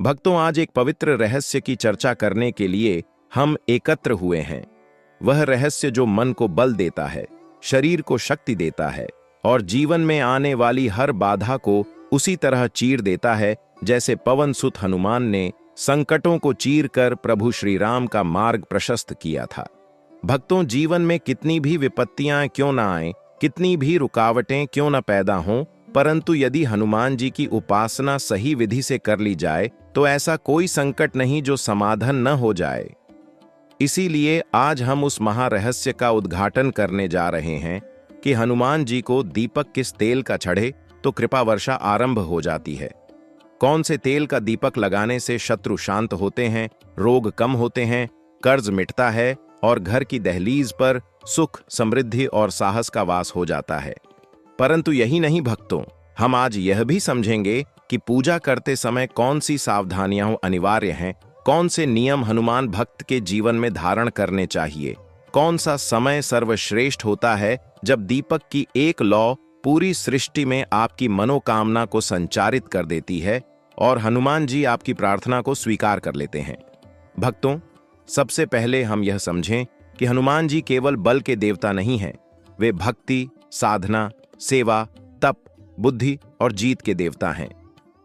भक्तों, आज एक पवित्र रहस्य की चर्चा करने के लिए हम एकत्र हुए हैं। वह रहस्य जो मन को बल देता है, शरीर को शक्ति देता है और जीवन में आने वाली हर बाधा को उसी तरह चीर देता है जैसे पवन सुत हनुमान ने संकटों को चीर कर प्रभु श्री राम का मार्ग प्रशस्त किया था। भक्तों, जीवन में कितनी भी विपत्तियां क्यों न आएं, कितनी भी रुकावटें क्यों न पैदा हों, परंतु यदि हनुमान जी की उपासना सही विधि से कर ली जाए तो ऐसा कोई संकट नहीं जो समाधान न हो जाए। इसीलिए आज हम उस महारहस्य का उद्घाटन करने जा रहे हैं कि हनुमान जी को दीपक किस तेल का चढ़े तो कृपा वर्षा आरंभ हो जाती है। कौन से तेल का दीपक लगाने से शत्रु शांत होते हैं, रोग कम होते हैं, कर्ज मिटता है और घर की दहलीज पर सुख, समृद्धि और साहस का वास हो जाता है। परंतु यही नहीं भक्तों, हम आज यह भी समझेंगे कि पूजा करते समय कौन सी सावधानियां अनिवार्य हैं, कौन से नियम हनुमान भक्त के जीवन में धारण करने चाहिए, कौन सा समय सर्वश्रेष्ठ होता है जब दीपक की एक लौ पूरी सृष्टि में आपकी मनोकामना को संचारित कर देती है और हनुमान जी आपकी प्रार्थना को स्वीकार कर लेते हैं। भक्तों, सबसे पहले हम यह समझें कि हनुमान जी केवल बल के देवता नहीं हैं, वे भक्ति, साधना, सेवा, तप, बुद्धि और जीत के देवता हैं।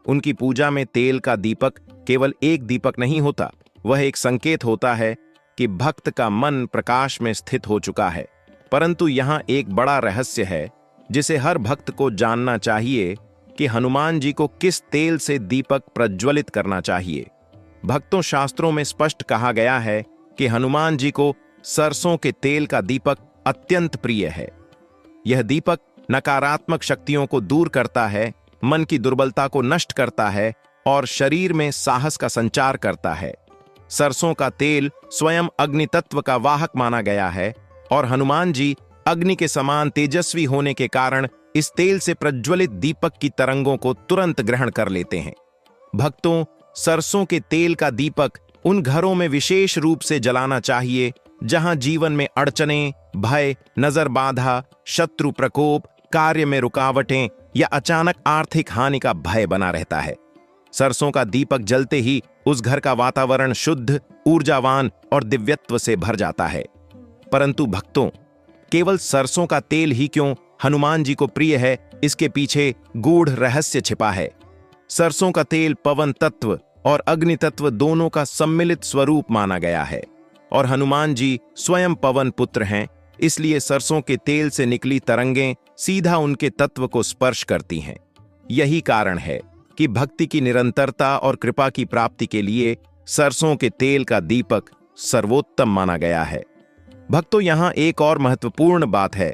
उनकी पूजा में तेल का दीपक केवल एक दीपक नहीं होता, वह एक संकेत होता है कि भक्त का मन प्रकाश में स्थित हो चुका है। परंतु यहाँ एक बड़ा रहस्य है जिसे हर भक्त को जानना चाहिए कि हनुमान जी को किस तेल से दीपक प्रज्वलित करना चाहिए। भक्तों, शास्त्रों में स्पष्ट कहा गया है कि हनुमान जी को सरसों के तेल का दीपक अत्यंत प्रिय है। यह दीपक नकारात्मक शक्तियों को दूर करता है, मन की दुर्बलता को नष्ट करता है और शरीर में साहस का संचार करता है। सरसों का तेल स्वयं अग्नि तत्व का वाहक माना गया है और हनुमान जी अग्नि के समान तेजस्वी होने के कारण इस तेल से प्रज्वलित दीपक की तरंगों को तुरंत ग्रहण कर लेते हैं। भक्तों, सरसों के तेल का दीपक उन घरों में विशेष रूप से जलाना चाहिए जहां जीवन में अड़चनें, भय, नजर बाधा, शत्रु प्रकोप, कार्य में रुकावटें या अचानक आर्थिक हानि का भय बना रहता है। सरसों का दीपक जलते ही उस घर का वातावरण शुद्ध, ऊर्जावान और दिव्यत्व से भर जाता है। परंतु भक्तों, केवल सरसों का तेल ही क्यों हनुमान जी को प्रिय है, इसके पीछे गूढ़ रहस्य छिपा है। सरसों का तेल पवन तत्व और अग्नि तत्व दोनों का सम्मिलित स्वरूप माना गया है और हनुमान जी स्वयं पवन पुत्र हैं, इसलिए सरसों के तेल से निकली तरंगें सीधा उनके तत्व को स्पर्श करती हैं। यही कारण है कि भक्ति की निरंतरता और कृपा की प्राप्ति के लिए सरसों के तेल का दीपक सर्वोत्तम माना गया है। भक्तों, यहाँ एक और महत्वपूर्ण बात है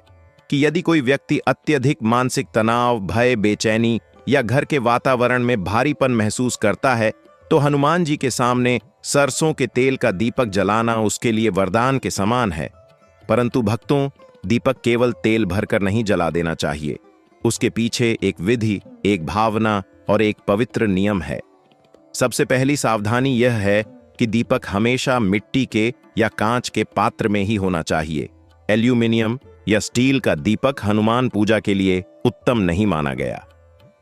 कि यदि कोई व्यक्ति अत्यधिक मानसिक तनाव, भय, बेचैनी या घर के वातावरण में भारीपन महसूस करता है तो हनुमान जी के सामने सरसों के तेल का दीपक जलाना उसके लिए वरदान के समान है। परंतु भक्तों, दीपक केवल तेल भरकर नहीं जला देना चाहिए, उसके पीछे एक विधि, एक भावना और एक पवित्र नियम है। सबसे पहली सावधानी यह है कि दीपक हमेशा मिट्टी के या कांच के पात्र में ही होना चाहिए। एल्यूमिनियम या स्टील का दीपक हनुमान पूजा के लिए उत्तम नहीं माना गया।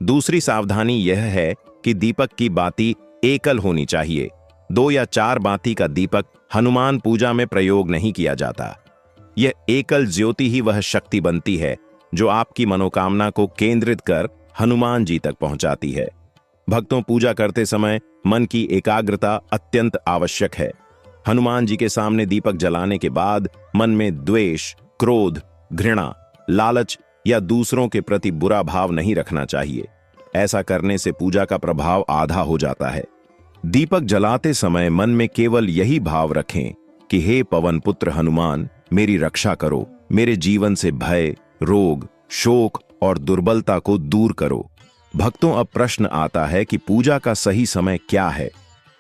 दूसरी सावधानी यह है कि दीपक की बाती एकल होनी चाहिए। 2 या 4 बाती का दीपक हनुमान पूजा में प्रयोग नहीं किया जाता। यह एकल ज्योति ही वह शक्ति बनती है जो आपकी मनोकामना को केंद्रित कर हनुमान जी तक पहुंचाती है। भक्तों, पूजा करते समय मन की एकाग्रता अत्यंत आवश्यक है। हनुमान जी के सामने दीपक जलाने के बाद मन में द्वेष, क्रोध, घृणा, लालच या दूसरों के प्रति बुरा भाव नहीं रखना चाहिए। ऐसा करने से पूजा का प्रभाव आधा हो जाता है। दीपक जलाते समय मन में केवल यही भाव रखें कि हे पवन पुत्र हनुमान, मेरी रक्षा करो, मेरे जीवन से भय, रोग, शोक और दुर्बलता को दूर करो। भक्तों, अब प्रश्न आता है कि पूजा का सही समय क्या है।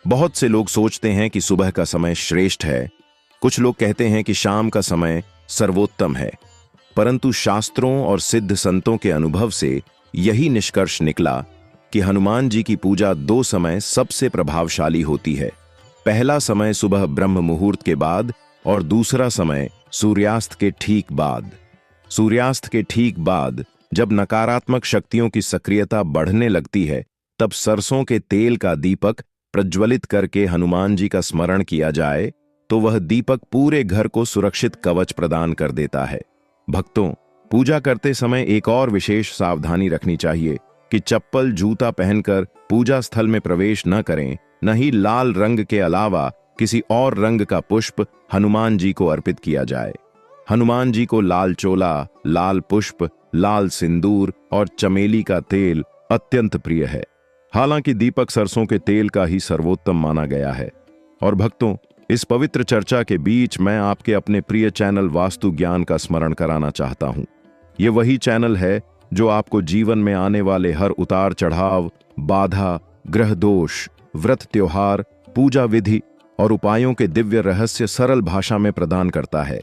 बहुत से लोग सोचते हैं कि सुबह का समय श्रेष्ठ है, कुछ लोग कहते हैं कि शाम का समय सर्वोत्तम है। परंतु शास्त्रों और सिद्ध संतों के अनुभव से यही निष्कर्ष निकला कि हनुमान जी की पूजा 2 समय सबसे प्रभावशाली होती है। पहला समय सुबह ब्रह्म मुहूर्त के बाद और दूसरा समय सूर्यास्त के ठीक बाद। सूर्यास्त के ठीक बाद जब नकारात्मक शक्तियों की सक्रियता बढ़ने लगती है, तब सरसों के तेल का दीपक प्रज्वलित करके हनुमान जी का स्मरण किया जाए तो वह दीपक पूरे घर को सुरक्षित कवच प्रदान कर देता है। भक्तों, पूजा करते समय एक और विशेष सावधानी रखनी चाहिए कि चप्पल जूता पहनकर पूजा स्थल में प्रवेश न करें, न ही लाल रंग के अलावा किसी और रंग का पुष्प हनुमान जी को अर्पित किया जाए। हनुमान जी को लाल चोला, लाल पुष्प, लाल सिंदूर और चमेली का तेल अत्यंत प्रिय है। हालांकि दीपक सरसों के तेल का ही सर्वोत्तम माना गया है। और भक्तों, इस पवित्र चर्चा के बीच मैं आपके अपने प्रिय चैनल वास्तु ज्ञान का स्मरण कराना चाहता हूं। ये वही चैनल है जो आपको जीवन में आने वाले हर उतार चढ़ाव, बाधा, ग्रह दोष, व्रत त्योहार, पूजा विधि और उपायों के दिव्य रहस्य सरल भाषा में प्रदान करता है।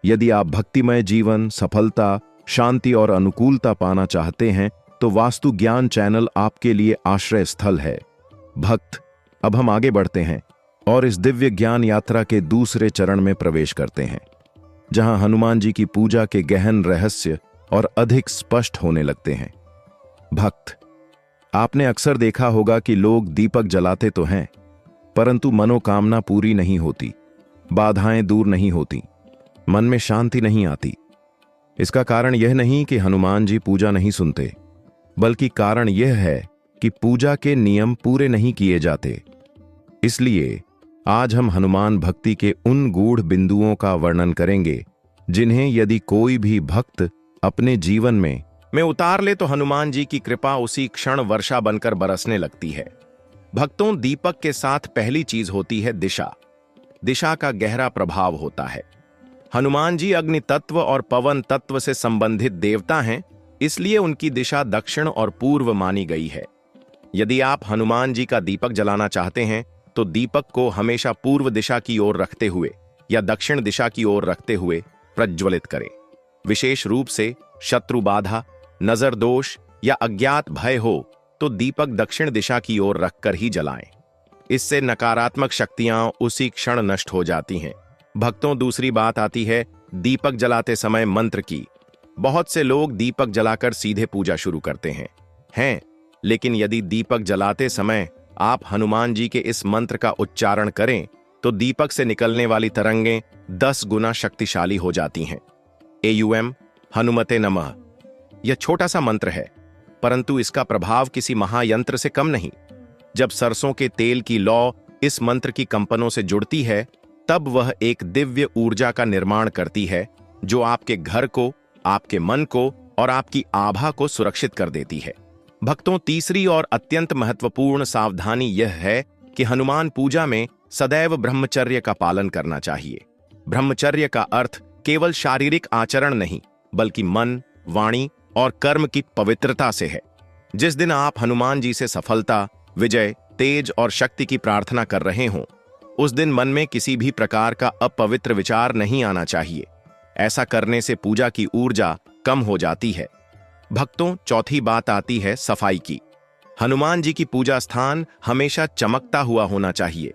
यदि आप भक्तिमय जीवन, सफलता, शांति और अनुकूलता पाना चाहते हैं तो वास्तु ज्ञान चैनल आपके लिए आश्रय स्थल है। भक्त, अब हम आगे बढ़ते हैं और इस दिव्य ज्ञान यात्रा के दूसरे चरण में प्रवेश करते हैं, जहां हनुमान जी की पूजा के गहन रहस्य और अधिक स्पष्ट होने लगते हैं। भक्त, आपने अक्सर देखा होगा कि लोग दीपक जलाते तो हैं, परंतु मनोकामना पूरी नहीं होती, बाधाएं दूर नहीं होती, मन में शांति नहीं आती। इसका कारण यह नहीं कि हनुमान जी पूजा नहीं सुनते, बल्कि कारण यह है कि पूजा के नियम पूरे नहीं किए जाते। इसलिए आज हम हनुमान भक्ति के उन गूढ़ बिंदुओं का वर्णन करेंगे जिन्हें यदि कोई भी भक्त अपने जीवन में उतार ले तो हनुमान जी की कृपा उसी क्षण वर्षा बनकर बरसने लगती है। भक्तों, दीपक के साथ पहली चीज होती है दिशा। दिशा का गहरा प्रभाव होता है। हनुमान जी अग्नि तत्व और पवन तत्व से संबंधित देवता हैं, इसलिए उनकी दिशा दक्षिण और पूर्व मानी गई है। यदि आप हनुमान जी का दीपक जलाना चाहते हैं तो दीपक को हमेशा पूर्व दिशा की ओर रखते हुए या दक्षिण दिशा की ओर रखते हुए प्रज्वलित करें। विशेष रूप से शत्रु बाधा, नजर दोष या अज्ञात भय हो तो दीपक दक्षिण दिशा की ओर रखकर ही जलाएं। इससे नकारात्मक शक्तियां उसी क्षण नष्ट हो जाती हैं। भक्तों, दूसरी बात आती है दीपक जलाते समय मंत्र की। बहुत से लोग दीपक जलाकर सीधे पूजा शुरू करते हैं, लेकिन यदि दीपक जलाते समय आप हनुमान जी के इस मंत्र का उच्चारण करें तो दीपक से निकलने वाली तरंगें 10 गुना शक्तिशाली हो जाती हैं। एयूएम हनुमते नमः यह छोटा सा मंत्र है, परंतु इसका प्रभाव किसी महायंत्र से कम नहीं। जब सरसों के तेल की लौ इस मंत्र की कंपनों से जुड़ती है, तब वह एक दिव्य ऊर्जा का निर्माण करती है जो आपके घर को, आपके मन को और आपकी आभा को सुरक्षित कर देती है। भक्तों, तीसरी और अत्यंत महत्वपूर्ण सावधानी यह है कि हनुमान पूजा में सदैव ब्रह्मचर्य का पालन करना चाहिए। ब्रह्मचर्य का अर्थ केवल शारीरिक आचरण नहीं, बल्कि मन, वाणी और कर्म की पवित्रता से है। जिस दिन आप हनुमान जी से सफलता, विजय, तेज और शक्ति की प्रार्थना कर रहे हों, उस दिन मन में किसी भी प्रकार का अपवित्र विचार नहीं आना चाहिए। ऐसा करने से पूजा की ऊर्जा कम हो जाती है। भक्तों, चौथी बात आती है सफाई की। हनुमान जी की पूजा स्थान हमेशा चमकता हुआ होना चाहिए।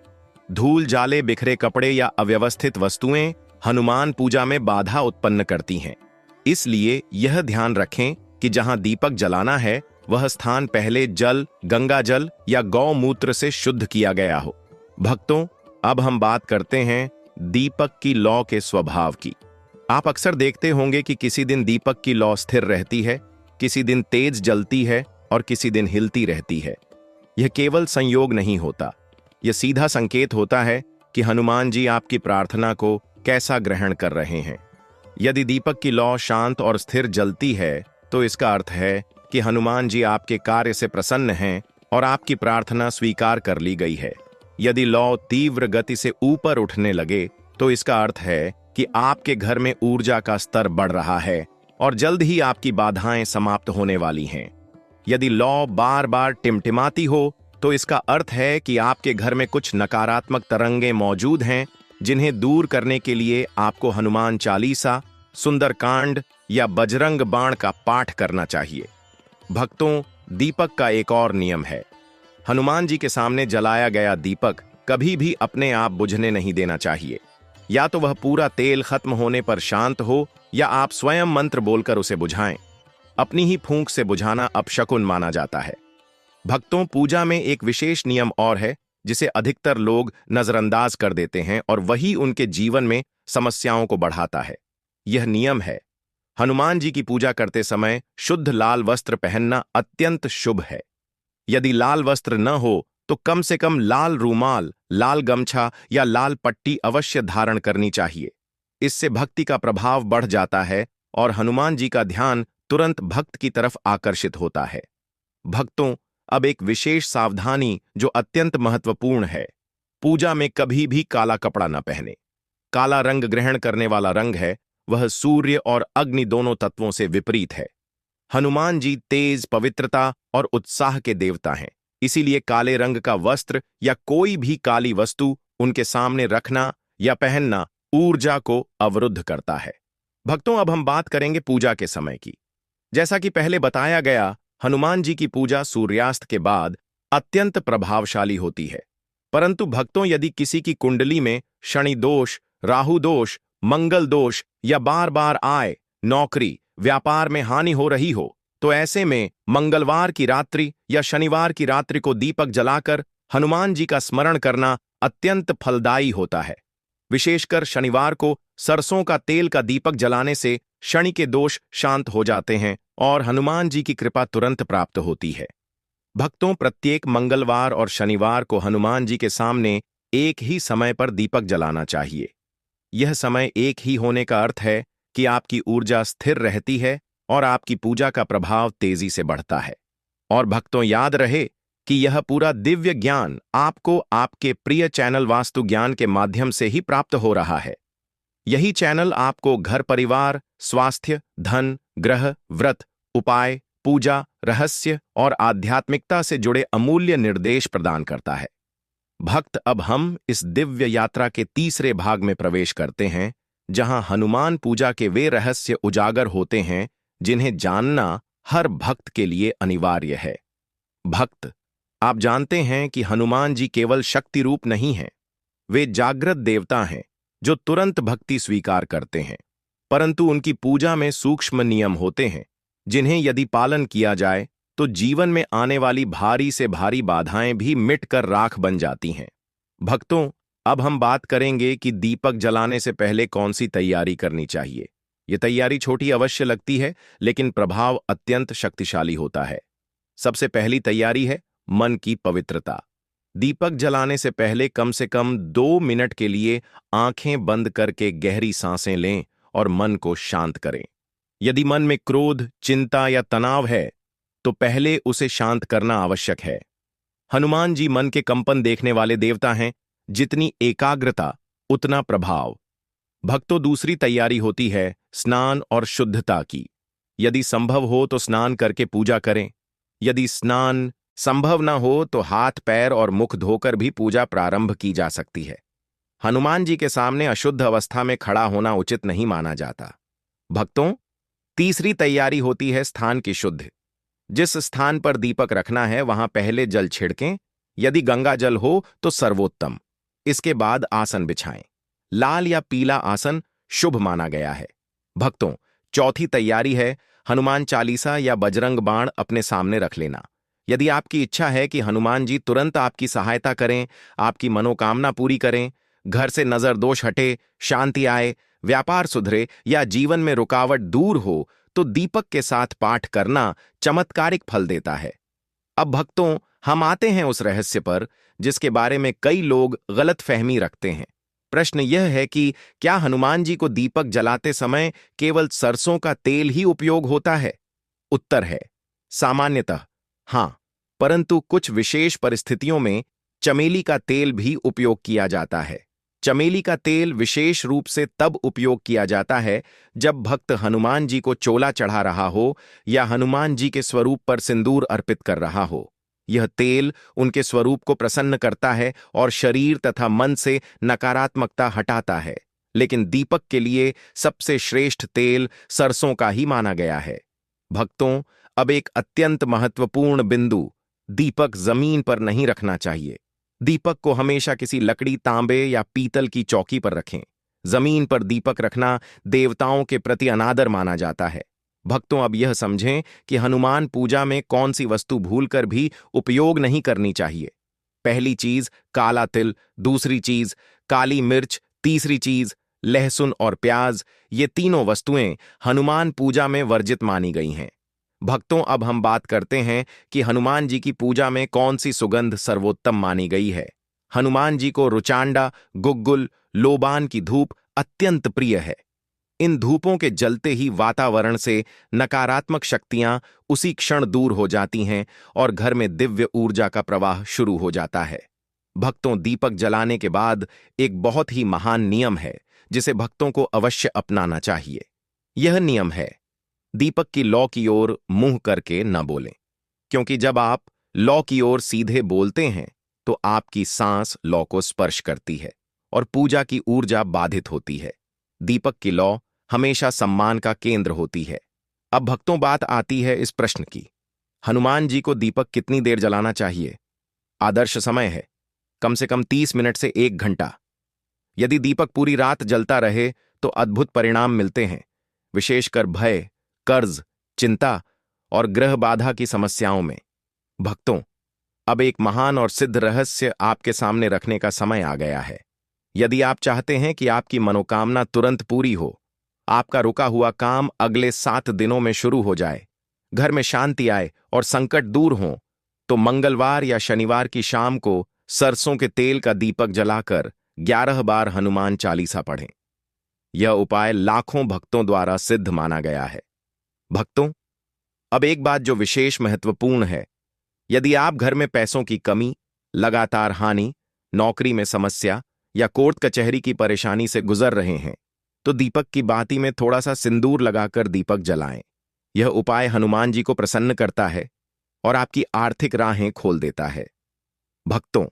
धूल जाले, बिखरे कपड़े या अव्यवस्थित वस्तुएं हनुमान पूजा में बाधा उत्पन्न करती हैं। इसलिए यह ध्यान रखें कि जहां दीपक जलाना है वह स्थान पहले जल, गंगा जल या गौमूत्र से शुद्ध किया गया हो। भक्तों, अब हम बात करते हैं दीपक की लौ के स्वभाव की। आप अक्सर देखते होंगे कि किसी दिन दीपक की लौ स्थिर रहती है, किसी दिन तेज जलती है और किसी दिन हिलती रहती है। यह केवल संयोग नहीं होता, यह सीधा संकेत होता है कि हनुमान जी आपकी प्रार्थना को कैसा ग्रहण कर रहे हैं। यदि दीपक की लौ शांत और स्थिर जलती है तो इसका अर्थ है कि हनुमान जी आपके कार्य से प्रसन्न हैं और आपकी प्रार्थना स्वीकार कर ली गई है। यदि लौ तीव्र गति से ऊपर उठने लगे तो इसका अर्थ है कि आपके घर में ऊर्जा का स्तर बढ़ रहा है और जल्द ही आपकी बाधाएं समाप्त होने वाली हैं। यदि लौ बार बार टिमटिमाती हो तो इसका अर्थ है कि आपके घर में कुछ नकारात्मक तरंगें मौजूद हैं, जिन्हें दूर करने के लिए आपको हनुमान चालीसा, सुंदरकांड या बजरंग बाण का पाठ करना चाहिए। भक्तों, दीपक का एक और नियम है। हनुमान जी के सामने जलाया गया दीपक कभी भी अपने आप बुझने नहीं देना चाहिए। या तो वह पूरा तेल खत्म होने पर शांत हो या आप स्वयं मंत्र बोलकर उसे बुझाएं। अपनी ही फूंक से बुझाना अपशकुन माना जाता है। भक्तों, पूजा में एक विशेष नियम और है जिसे अधिकतर लोग नजरअंदाज कर देते हैं और वही उनके जीवन में समस्याओं को बढ़ाता है। यह नियम है, हनुमान जी की पूजा करते समय शुद्ध लाल वस्त्र पहनना अत्यंत शुभ है। यदि लाल वस्त्र न हो तो कम से कम लाल रूमाल, लाल गमछा या लाल पट्टी अवश्य धारण करनी चाहिए। इससे भक्ति का प्रभाव बढ़ जाता है और हनुमान जी का ध्यान तुरंत भक्त की तरफ आकर्षित होता है। भक्तों, अब एक विशेष सावधानी जो अत्यंत महत्वपूर्ण है। पूजा में कभी भी काला कपड़ा न पहने। काला रंग ग्रहण करने वाला रंग है, वह सूर्य और अग्नि दोनों तत्वों से विपरीत है। हनुमान जी तेज, पवित्रता और उत्साह के देवता हैं, इसीलिए काले रंग का वस्त्र या कोई भी काली वस्तु उनके सामने रखना या पहनना ऊर्जा को अवरुद्ध करता है। भक्तों, अब हम बात करेंगे पूजा के समय की। जैसा कि पहले बताया गया, हनुमान जी की पूजा सूर्यास्त के बाद अत्यंत प्रभावशाली होती है। परंतु भक्तों, यदि किसी की कुंडली में शनि दोष, राहु दोष, मंगल दोष या बार बार आय, नौकरी, व्यापार में हानि हो रही हो, तो ऐसे में मंगलवार की रात्रि या शनिवार की रात्रि को दीपक जलाकर हनुमान जी का स्मरण करना अत्यंत फलदायी होता है। विशेषकर शनिवार को सरसों का तेल का दीपक जलाने से शनि के दोष शांत हो जाते हैं और हनुमान जी की कृपा तुरंत प्राप्त होती है। भक्तों, प्रत्येक मंगलवार और शनिवार को हनुमान जी के सामने एक ही समय पर दीपक जलाना चाहिए। यह समय एक ही होने का अर्थ है कि आपकी ऊर्जा स्थिर रहती है और आपकी पूजा का प्रभाव तेजी से बढ़ता है। और भक्तों, याद रहे कि यह पूरा दिव्य ज्ञान आपको आपके प्रिय चैनल वास्तु ज्ञान के माध्यम से ही प्राप्त हो रहा है। यही चैनल आपको घर परिवार, स्वास्थ्य, धन, ग्रह, व्रत, उपाय, पूजा, रहस्य और आध्यात्मिकता से जुड़े अमूल्य निर्देश प्रदान करता है। भक्त, अब हम इस दिव्य यात्रा के तीसरे भाग में प्रवेश करते हैं, जहां हनुमान पूजा के वे रहस्य उजागर होते हैं जिन्हें जानना हर भक्त के लिए अनिवार्य है। भक्त, आप जानते हैं कि हनुमान जी केवल शक्ति रूप नहीं हैं, वे जागृत देवता हैं जो तुरंत भक्ति स्वीकार करते हैं। परंतु उनकी पूजा में सूक्ष्म नियम होते हैं जिन्हें यदि पालन किया जाए तो जीवन में आने वाली भारी से भारी बाधाएं भी मिटकर राख बन जाती हैं। भक्तों, अब हम बात करेंगे कि दीपक जलाने से पहले कौन सी तैयारी करनी चाहिए। यह तैयारी छोटी अवश्य लगती है, लेकिन प्रभाव अत्यंत शक्तिशाली होता है। सबसे पहली तैयारी है मन की पवित्रता। दीपक जलाने से पहले कम से कम 2 मिनट के लिए आंखें बंद करके गहरी सांसें लें और मन को शांत करें। यदि मन में क्रोध, चिंता या तनाव है तो पहले उसे शांत करना आवश्यक है। हनुमान जी मन के कंपन देखने वाले देवता हैं, जितनी एकाग्रता उतना प्रभाव। भक्तों, दूसरी तैयारी होती है स्नान और शुद्धता की। यदि संभव हो तो स्नान करके पूजा करें। यदि स्नान संभव न हो तो हाथ, पैर और मुख धोकर भी पूजा प्रारंभ की जा सकती है। हनुमान जी के सामने अशुद्ध अवस्था में खड़ा होना उचित नहीं माना जाता। भक्तों, तीसरी तैयारी होती है स्थान की शुद्धि। जिस स्थान पर दीपक रखना है वहां पहले जल छिड़कें। यदि गंगा जल हो तो सर्वोत्तम। इसके बाद आसन बिछाएं। लाल या पीला आसन शुभ माना गया है। भक्तों, चौथी तैयारी है हनुमान चालीसा या बजरंग बाण अपने सामने रख लेना। यदि आपकी इच्छा है कि हनुमान जी तुरंत आपकी सहायता करें, आपकी मनोकामना पूरी करें, घर से नजर दोष हटे, शांति आए, व्यापार सुधरे या जीवन में रुकावट दूर हो, तो दीपक के साथ पाठ करना चमत्कारिक फल देता है। अब भक्तों, हम आते हैं उस रहस्य पर जिसके बारे में कई लोग गलतफहमी रखते हैं। प्रश्न यह है कि क्या हनुमान जी को दीपक जलाते समय केवल सरसों का तेल ही उपयोग होता है? उत्तर है सामान्यतः हां, परंतु कुछ विशेष परिस्थितियों में चमेली का तेल भी उपयोग किया जाता है। चमेली का तेल विशेष रूप से तब उपयोग किया जाता है जब भक्त हनुमान जी को चोला चढ़ा रहा हो या हनुमान जी के स्वरूप पर सिंदूर अर्पित कर रहा हो। यह तेल उनके स्वरूप को प्रसन्न करता है और शरीर तथा मन से नकारात्मकता हटाता है। लेकिन दीपक के लिए सबसे श्रेष्ठ तेल सरसों का ही माना गया है। भक्तों, अब एक अत्यंत महत्वपूर्ण बिंदु, दीपक जमीन पर नहीं रखना चाहिए। दीपक को हमेशा किसी लकड़ी, तांबे या पीतल की चौकी पर रखें। जमीन पर दीपक रखना देवताओं के प्रति अनादर माना जाता है। भक्तों, अब यह समझें कि हनुमान पूजा में कौन सी वस्तु भूलकर भी उपयोग नहीं करनी चाहिए। पहली चीज काला तिल, दूसरी चीज काली मिर्च, तीसरी चीज लहसुन और प्याज। ये तीनों वस्तुएं हनुमान पूजा में वर्जित मानी गई हैं। भक्तों, अब हम बात करते हैं कि हनुमान जी की पूजा में कौन सी सुगंध सर्वोत्तम मानी गई है। हनुमान जी को रुचांडा, गुग्गुल, लोबान की धूप अत्यंत प्रिय है। इन धूपों के जलते ही वातावरण से नकारात्मक शक्तियां उसी क्षण दूर हो जाती हैं और घर में दिव्य ऊर्जा का प्रवाह शुरू हो जाता है। भक्तों, दीपक जलाने के बाद एक बहुत ही महान नियम है जिसे भक्तों को अवश्य अपनाना चाहिए। यह नियम है, दीपक की लौ की ओर मुंह करके न बोलें, क्योंकि जब आप लौ की ओर सीधे बोलते हैं तो आपकी सांस लौ को स्पर्श करती है और पूजा की ऊर्जा बाधित होती है। दीपक की लौ हमेशा सम्मान का केंद्र होती है। अब भक्तों, बात आती है इस प्रश्न की, हनुमान जी को दीपक कितनी देर जलाना चाहिए? आदर्श समय है कम से कम 30 मिनट से 1 घंटा। यदि दीपक पूरी रात जलता रहे तो अद्भुत परिणाम मिलते हैं, विशेषकर भय, कर्ज, चिंता और ग्रह बाधा की समस्याओं में। भक्तों, अब एक महान और सिद्ध रहस्य आपके सामने रखने का समय आ गया है। यदि आप चाहते हैं कि आपकी मनोकामना तुरंत पूरी हो, आपका रुका हुआ काम अगले 7 दिनों में शुरू हो जाए, घर में शांति आए और संकट दूर हों, तो मंगलवार या शनिवार की शाम को सरसों के तेल का दीपक जलाकर 11 बार हनुमान चालीसा पढ़ें। यह उपाय लाखों भक्तों द्वारा सिद्ध माना गया है। भक्तों, अब एक बात जो विशेष महत्वपूर्ण है, यदि आप घर में पैसों की कमी, लगातार हानि, नौकरी में समस्या या कोर्ट कचहरी की परेशानी से गुजर रहे हैं, तो दीपक की बाती में थोड़ा सा सिंदूर लगाकर दीपक जलाएं। यह उपाय हनुमान जी को प्रसन्न करता है और आपकी आर्थिक राहें खोल देता है। भक्तों,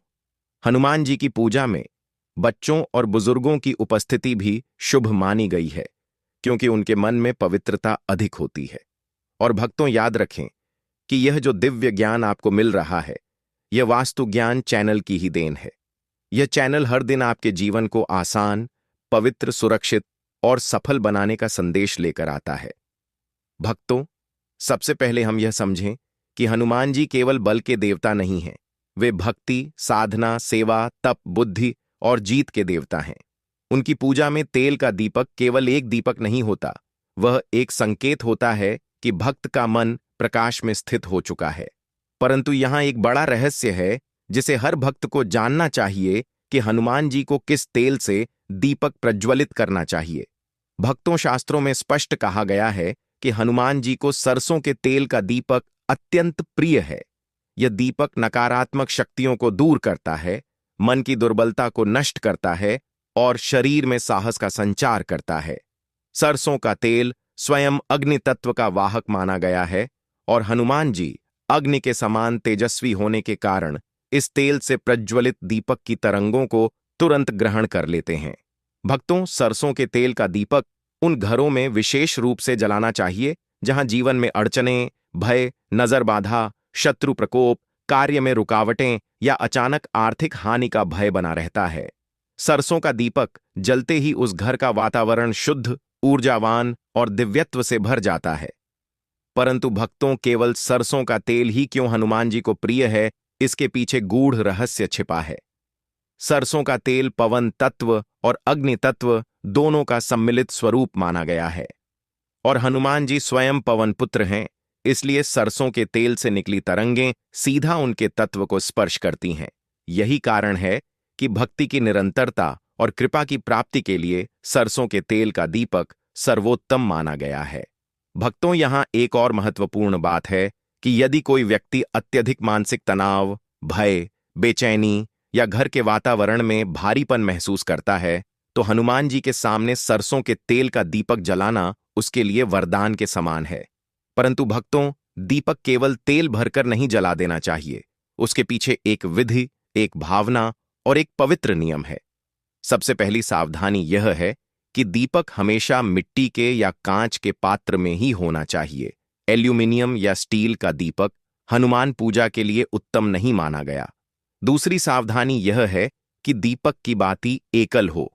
हनुमान जी की पूजा में बच्चों और बुजुर्गों की उपस्थिति भी शुभ मानी गई है, क्योंकि उनके मन में पवित्रता अधिक होती है। और भक्तों, याद रखें कि यह जो दिव्य ज्ञान आपको मिल रहा है, यह वास्तु ज्ञान चैनल की ही देन है। यह चैनल हर दिन आपके जीवन को आसान, पवित्र, सुरक्षित और सफल बनाने का संदेश लेकर आता है। भक्तों, सबसे पहले हम यह समझें कि हनुमान जी केवल बल के देवता नहीं हैं, वे भक्ति, साधना, सेवा, तप, बुद्धि और जीत के देवता हैं। उनकी पूजा में तेल का दीपक केवल एक दीपक नहीं होता, वह एक संकेत होता है कि भक्त का मन प्रकाश में स्थित हो चुका है। परंतु यहां एक बड़ा रहस्य है जिसे हर भक्त को जानना चाहिए कि हनुमान जी को किस तेल से दीपक प्रज्वलित करना चाहिए। भक्तों, शास्त्रों में स्पष्ट कहा गया है कि हनुमान जी को सरसों के तेल का दीपक अत्यंत प्रिय है। यह दीपक नकारात्मक शक्तियों को दूर करता है, मन की दुर्बलता को नष्ट करता है और शरीर में साहस का संचार करता है। सरसों का तेल स्वयं अग्नि तत्व का वाहक माना गया है और हनुमान जी अग्नि के समान तेजस्वी होने के कारण इस तेल से प्रज्वलित दीपक की तरंगों को तुरंत ग्रहण कर लेते हैं। भक्तों, सरसों के तेल का दीपक उन घरों में विशेष रूप से जलाना चाहिए जहां जीवन में अड़चनें, भय, नजर बाधा, शत्रु प्रकोप, कार्य में रुकावटें या अचानक आर्थिक हानि का भय बना रहता है। सरसों का दीपक जलते ही उस घर का वातावरण शुद्ध, ऊर्जावान और दिव्यत्व से भर जाता है। परंतु भक्तों, केवल सरसों का तेल ही क्यों हनुमान जी को प्रिय है, इसके पीछे गूढ़ रहस्य छिपा है। सरसों का तेल पवन तत्व और अग्नि तत्व दोनों का सम्मिलित स्वरूप माना गया है और हनुमान जी स्वयं पवन पुत्र हैं, इसलिए सरसों के तेल से निकली तरंगें सीधा उनके तत्व को स्पर्श करती हैं। यही कारण है कि भक्ति की निरंतरता और कृपा की प्राप्ति के लिए सरसों के तेल का दीपक सर्वोत्तम माना गया है। भक्तों, यहां एक और महत्वपूर्ण बात है कि यदि कोई व्यक्ति अत्यधिक मानसिक तनाव, भय, बेचैनी या घर के वातावरण में भारीपन महसूस करता है, तो हनुमान जी के सामने सरसों के तेल का दीपक जलाना उसके लिए वरदान के समान है। परंतु भक्तों, दीपक केवल तेल भरकर नहीं जला देना चाहिए, उसके पीछे एक विधि, एक भावना और एक पवित्र नियम है। सबसे पहली सावधानी यह है कि दीपक हमेशा मिट्टी के या कांच के पात्र में ही होना चाहिए। एल्यूमिनियम या स्टील का दीपक हनुमान पूजा के लिए उत्तम नहीं माना गया। दूसरी सावधानी यह है कि दीपक की बाती एकल हो,